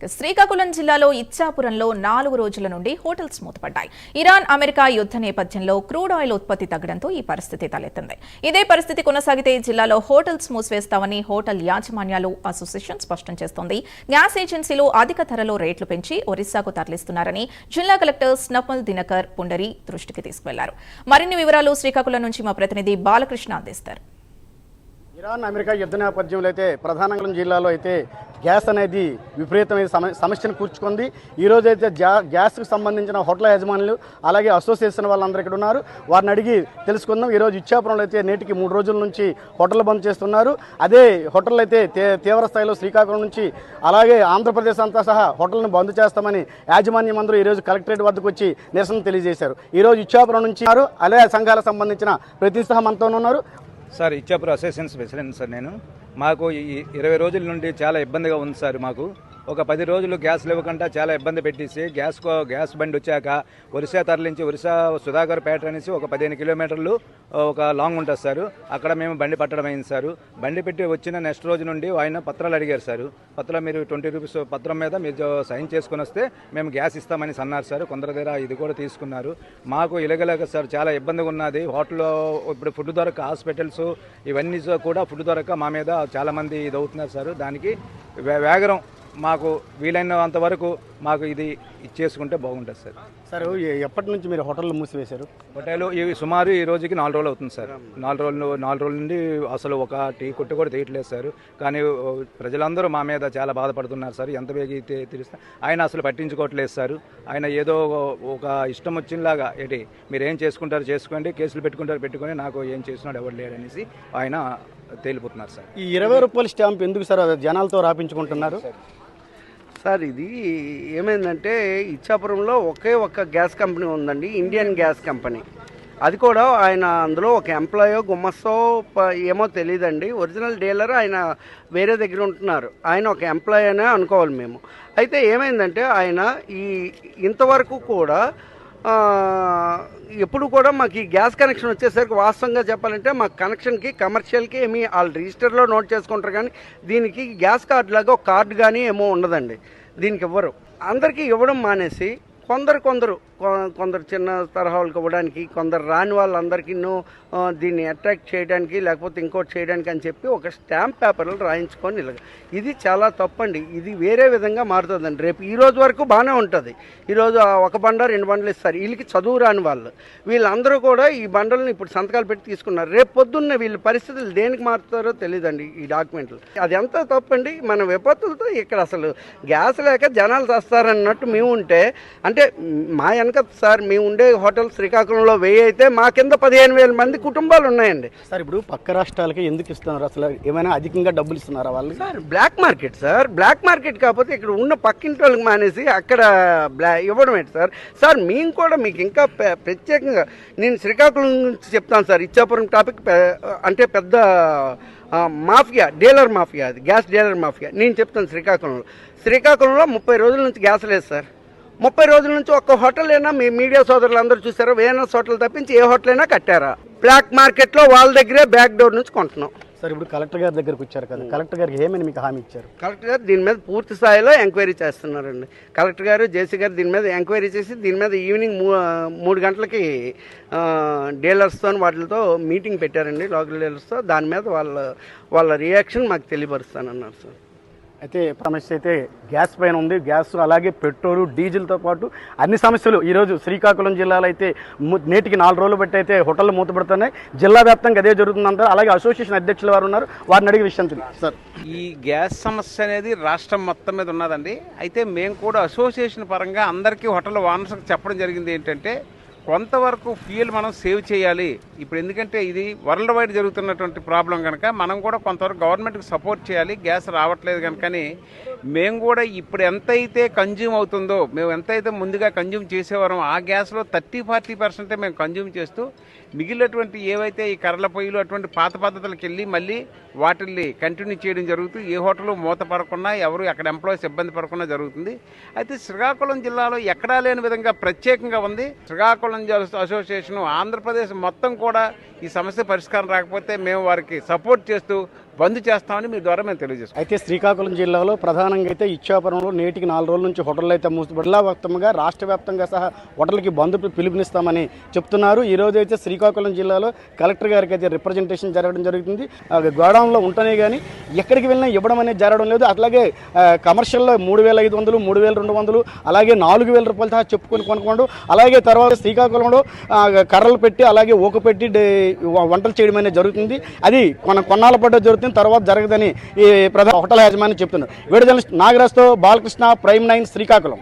శ్రీకాకుళం జిల్లాలో ఇచ్చాపురంలో 4 రోజుల నుండి హోటల్స్ మూతపడ్డాయి. ఇరాన్ అమెరికా యుద్ధ నేపథ్యంలో క్రూడ్ ఆయిల్ ఉత్పత్తి తగ్గడంతో ఈ పరిస్థితి తలెత్తింది. ఇదే పరిస్థితి కొనసాగితే జిల్లాలో హోటల్స్ మూసివేస్తామని హోటల్ యాజమాన్యాలు అసోసియేషన్ స్పష్టం చేస్తోంది. గ్యాస్ ఏజెన్సీలు అధిక ధరలో రేట్లు పెంచి ఒరిస్సాకు తరలిస్తున్నారని జిల్లా కలెక్టర్ స్నపల్ దినకర్ పుండరి దృష్టికి తీసుకువెళ్లారు. మరిన్ని వివరాలు శ్రీకాకుళం నుంచి మా ప్రతినిధి బాలకృష్ణ అందిస్తారు. ఇరాన్ అమెరికా యుద్ధ నేపథ్యంలో అయితే ప్రధానంగా జిల్లాలో అయితే గ్యాస్ అనేది విపరీతమైన సమస్యను కూర్చుకుంది. ఈరోజు అయితే గ్యాస్కు సంబంధించిన హోటల్ యజమానులు అలాగే అసోసియేషన్ వాళ్ళందరూ ఇక్కడ ఉన్నారు. వారిని అడిగి తెలుసుకుందాం. ఈరోజు ఇచ్చాపురంలో అయితే నేటికి 3 రోజుల నుంచి హోటల్ బంద్ చేస్తున్నారు. అదే హోటల్ అయితే తీవ్ర స్థాయిలో శ్రీకాకుళం నుంచి అలాగే ఆంధ్రప్రదేశ్ అంతా సహా హోటల్ను బంద్ చేస్తామని యాజమాన్యం అందరూ ఈరోజు కలెక్టరేట్ వద్దకు వచ్చి నిరసన తెలియజేశారు. ఈరోజు ఇచ్చాపురం నుంచి అలాగే సంఘాలకు సంబంధించిన ప్రతినిధి మనతో ఉన్నారు. Sir Ichchapuram association president sir నేను. మాకు ఈ 20 రోజుల నుండి చాలా ఇబ్బందిగా ఉంది సార్. మాకు ఒక 10 రోజులు గ్యాస్ లేవకుండా చాలా ఇబ్బంది పెట్టేసి గ్యాస్ బండి వచ్చాక ఒరిస్సా తరలించి ఒరిస్సా సుధాకర్ పేట అనేసి ఒక 15 కిలోమీటర్లు ఒక లాంగ్ ఉంటుంది సార్. అక్కడ మేము బండి పట్టడం అయింది సార్. బండి పెట్టి వచ్చిన నెక్స్ట్ రోజు నుండి ఆయన పత్రాలు అడిగారు సార్. పత్రం మీరు 20 రూపీస్ పత్రం మీద మీరు సైన్ చేసుకుని వస్తే మేము గ్యాస్ ఇస్తామని అన్నారు సార్. కొందరి దగ్గర ఇది కూడా తీసుకున్నారు. మాకు ఇలగలేక సార్ చాలా ఇబ్బందిగా ఉన్నది. హోటల్లో ఇప్పుడు ఫుడ్ దొరక హాస్పిటల్స్ ఇవన్నీ కూడా ఫుడ్ దొరక మా మీద చాలామంది ఇది అవుతున్నారు సార్. దానికి వేగరం మాకు వీలైనంత వరకు మాకు ఇది ఇచ్చేసుకుంటే బాగుంటుంది సార్. సార్ ఎప్పటి నుంచి మీరు హోటల్ మూసివేశారు? హోటల్ ఇవి సుమారు ఈ రోజుకి 4 రోజులు అవుతుంది సార్. 4 రోజుల నుండి అసలు ఒక టీ కొట్టు కూడా తీయట్లేదు సార్. కానీ ప్రజలందరూ మా మీద చాలా బాధపడుతున్నారు సార్. ఎంత వేగి తీరుస్తా ఆయన అసలు పట్టించుకోవట్లేదు సార్. ఆయన ఏదో ఒక ఇష్టం వచ్చినలాగా ఏంటి మీరు ఏం చేసుకుంటారు చేసుకోండి, కేసులు పెట్టుకొని నాకు ఏం చేస్తున్నాడు ఎవరు లేడనేసి ఆయన తేలిపోతున్నారు సార్. ఈ 20 రూపాయల స్టాంప్ ఎందుకు సార్ జనాలతో రాపించుకుంటున్నారు? సార్ ఇది ఏమైందంటే ఇచ్చాపురంలో ఒకే ఒక్క గ్యాస్ కంపెనీ ఉందండి, ఇండియన్ గ్యాస్ కంపెనీ. అది కూడా ఆయన అందులో ఒక ఎంప్లాయో గుమ్మస్తో ఏమో తెలియదండి. ఒరిజినల్ డీలర్ ఆయన వేరే దగ్గర ఉంటున్నారు. ఆయన ఒక ఎంప్లాయ్ అనే అనుకోవాలి మేము. అయితే ఏమైందంటే ఆయన ఇంతవరకు కూడా ఎప్పుడు కూడా మాకు ఈ గ్యాస్ కనెక్షన్ వచ్చేసరికి వాస్తవంగా చెప్పాలంటే మా కనెక్షన్కి కమర్షియల్కి ఏమీ వాళ్ళు రిజిస్టర్లో నోట్ చేసుకుంటారు. కానీ దీనికి గ్యాస్ కార్డు లాగా ఒక కార్డు కానీ ఏమో ఉండదండి. దీనికి ఇవ్వరు. అందరికీ ఇవ్వడం మానేసి కొందరు చిన్న తరహాలకు ఇవ్వడానికి, కొందరు రాని వాళ్ళందరికీ దీన్ని అట్రాక్ట్ చేయడానికి లేకపోతే ఇంకోటి చేయడానికి అని చెప్పి ఒక స్టాంప్ పేపర్లు రాయించుకొని ఇది చాలా తప్పండి. ఇది వేరే విధంగా మారుతుందండి. రేపు ఈ రోజు వరకు బాగానే ఉంటుంది. ఈరోజు ఒక బండ 2 బండలు ఇస్తారు. వీళ్ళకి చదువు రాని వాళ్ళు వీళ్ళందరూ కూడా ఈ బండలను ఇప్పుడు సంతకాలు పెట్టి తీసుకున్నారు. రేపు పొద్దున్న వీళ్ళ పరిస్థితులు దేనికి మారుతారో తెలియదండి ఈ డాక్యుమెంట్లు. అది ఎంత తప్పండి. మన విపత్తులతో ఇక్కడ అసలు గ్యాస్ లేక జనాలు చేస్తారన్నట్టు మేము ఉంటే అంటే మా వెనక సార్ మేము ఉండే హోటల్ శ్రీకాకుళంలో 1000 అయితే మా కింద 15,000 మంది కుటుంబాలు ఉన్నాయండి. సార్ ఇప్పుడు పక్క రాష్ట్రాలకి ఎందుకు ఇస్తున్నారు? అసలు ఏమైనా అధికంగా డబ్బులు ఇస్తున్నారా వాళ్ళు? Sir black market sir. Black market కాకపోతే ఇక్కడ ఉన్న పక్కింటి వాళ్ళకి మానేసి అక్కడ ఇవ్వడం ఏంటి సార్? సార్ మేము కూడా మీకు ఇంకా ప్రత్యేకంగా నేను శ్రీకాకుళం నుంచి చెప్తాను సార్. ఇచ్చాపురం టాపిక్ అంటే పెద్ద మాఫియా, డీలర్ మాఫియా, అది గ్యాస్ డీలర్ మాఫియా. నేను చెప్తాను శ్రీకాకుళంలో 30 రోజుల నుంచి గ్యాస్ లేదు సార్. 30 రోజుల నుంచి ఒక్క హోటల్ అయినా మీ మీడియా సోదరులు అందరూ చూసారా? వేనస్ హోటల్ తప్పించి ఏ హోటల్ అయినా కట్టారా? బ్లాక్ మార్కెట్లో వాళ్ళ దగ్గరే బ్యాక్ డోర్ నుంచి కొంటున్నాం. సార్ ఇప్పుడు కలెక్టర్ గారి దగ్గరకు వచ్చారు కదా, కలెక్టర్ గారికి ఏమని మీకు హామీ ఇచ్చారు? కలెక్టర్ గారు దీని మీద పూర్తి స్థాయిలో ఎంక్వైరీ చేస్తున్నారండి. కలెక్టర్ గారు, జేసీ గారు దీని మీద ఎంక్వైరీ చేసి దీని మీద ఈవినింగ్ 3 గంటలకి డీలర్స్తో వాటితో మీటింగ్ పెట్టారండి, లోకల్ డీలర్స్తో. దాని మీద వాళ్ళ రియాక్షన్ మాకు తెలియపరుస్తానన్నారు సార్. అయితే సమస్య అయితే గ్యాస్ పైన ఉంది. గ్యాస్ అలాగే పెట్రోలు, డీజిల్తో పాటు అన్ని సమస్యలు ఈరోజు శ్రీకాకుళం జిల్లాలో అయితే నేటికి 4 రోజులు బట్టి అయితే హోటళ్ళు మూతపడుతున్నాయి. జిల్లా వ్యాప్తంగా అదే జరుగుతుందంటారు. అలాగే అసోసియేషన్ అధ్యక్షులు వారు ఉన్నారు, వారిని అడిగే విషయం సార్. ఈ గ్యాస్ సమస్య అనేది రాష్ట్రం మొత్తం మీద ఉన్నదండి. అయితే మేము కూడా అసోసియేషన్ పరంగా అందరికీ హోటల్ ఓనర్స్కి చెప్పడం జరిగింది ఏంటంటే కొంతవరకు ఫ్యూయల్ మనం సేవ్ చేయాలి. ఇప్పుడు ఎందుకంటే ఇది వరల్డ్ వైడ్ జరుగుతున్నటువంటి ప్రాబ్లం కనుక మనం కూడా కొంతవరకు గవర్నమెంట్కి సపోర్ట్ చేయాలి. గ్యాస్ రావట్లేదు కనుకని మేము కూడా ఇప్పుడు ఎంతైతే కన్జ్యూమ్ అవుతుందో, మేము ఎంతైతే ముందుగా కన్జ్యూమ్ చేసేవారో ఆ గ్యాస్లో 30-40% మేము కన్జ్యూమ్ చేస్తూ మిగిలినటువంటి ఏవైతే ఈ కర్రల పొయ్యిలు అటువంటి పాత పద్ధతులకు వెళ్ళి మళ్ళీ వాటిల్ని కంటిన్యూ చేయడం జరుగుతుంది. ఏ హోటల్ మూతపడకుండా ఎవరు అక్కడ ఎంప్లాయీస్ ఇబ్బంది పడకుండా జరుగుతుంది. అయితే శ్రీకాకుళం జిల్లాలో ఎక్కడా లేని విధంగా ప్రత్యేకంగా ఉంది. శ్రీకాకుళం అసోసియేషన్ ఆంధ్రప్రదేశ్ మొత్తం కూడా ఈ సమస్య పరిష్కారం రాకపోతే మేము వారికి సపోర్ట్ చేస్తూ బంద్ చేస్తామని మీ ద్వారా మేము తెలియజేస్తాం. అయితే శ్రీకాకుళం జిల్లాలో ప్రధానంగా అయితే ఇచ్చాపురంలో నేటికి 4 రోజుల నుంచి హోటళ్ళు అయితే జిల్లా వ్యాప్తంగా రాష్ట్ర వ్యాప్తంగా సహా హోటల్కి బంద్ పిలుపునిస్తామని చెప్తున్నారు. ఈ రోజు అయితే శ్రీకాకుళం జిల్లాలో కలెక్టర్ గారికి అయితే రిప్రజెంటేషన్ జరగడం జరుగుతుంది. గోడౌన్లో ఉంటేనే కానీ ఎక్కడికి వెళ్ళినా ఇవ్వడం అనేది జరగడం లేదు. అట్లాగే కమర్షియల్లో 3,500, 3,200 అలాగే 4,000 రూపాయలతో చెప్పుకొని కొనుక్కోండు. అలాగే తర్వాత శ్రీకాకుళంలో కర్రలు పెట్టి అలాగే ఊక పెట్టి వంటలు చేయడం అనేది జరుగుతుంది. అది కొన్నాళ్ళ పాటు జరుగుతుంది, తర్వాత జరగదని ఈ ప్రధాన హోటల్ యాజమాన్యం చెప్తున్నారు. వీడియో జర్నలిస్ట్ నాగరాజ్తో బాలకృష్ణ, ప్రైమ్ 9 శ్రీకాకుళం.